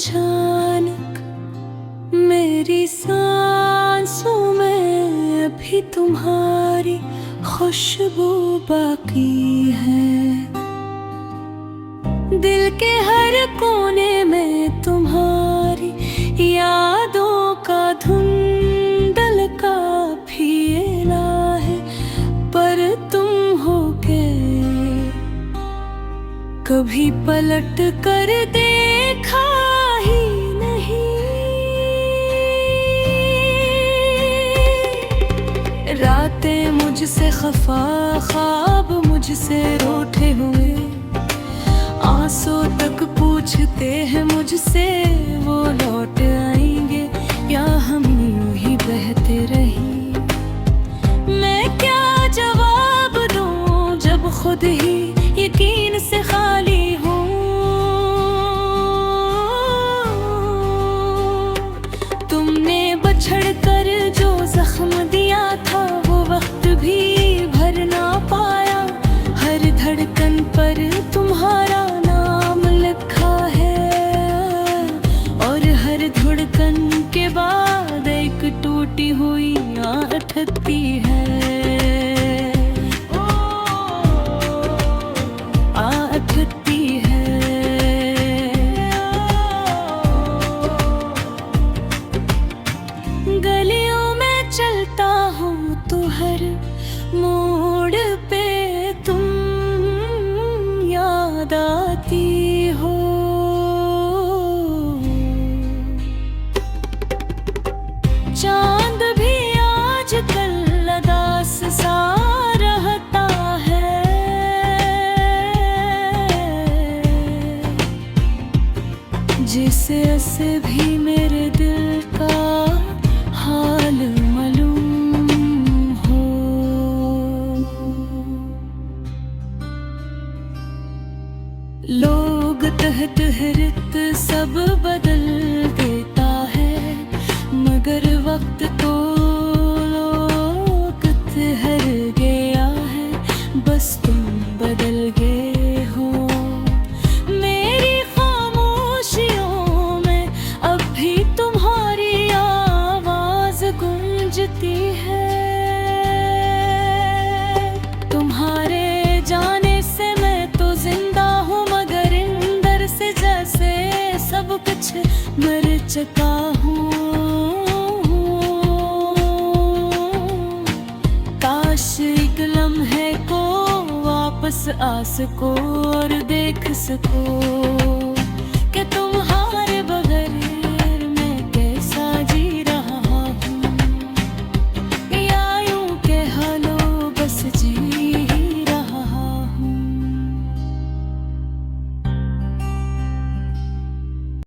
अचानक मेरी सांसों में अभी तुम्हारी खुशबू बाकी है। दिल के हर कोने में तुम्हारी यादों का धुंधल काफी एला है, पर तुम हो के कभी पलट कर देखा ही नहीं। रातें मुझसे खफा, ख्वाब मुझसे रूठे हुए, आंसू तक पूछते हैं मुझसे वो लौट आएंगे या हम यूं ही बहते रही। मैं क्या जवाब दूं जब खुद ही यकीन से खाली हूँ। तुमने बछड़ कर जो जख्म दिया था वो वक्त भी भर ना पाया। हर धड़कन पर तुम्हारा नाम लिखा है और हर धड़कन के बाद एक टूटी हुई आह अटकती है। गलियों में चलता हूँ तो हर मोड़ पे तुम याद आती हो। चांद भी आजकल उदास सा रहता है, जिसे से भी मेरे दिल का हाल मालूम हो। लोग तहत हरित सब बदल देता है, मगर वक्त तो लोग ठहर गया है, बस तुम बदल गए हो। मेरी खामोशियों में अब भी तुम्हारी आवाज गूंजती है। तुम्हारे जाने से मैं तो जिंदा हूँ, मगर अंदर से जैसे सब कुछ मर चुका हूँ। काश एक लम्हे को वापस आ सको और देख सको कि तुम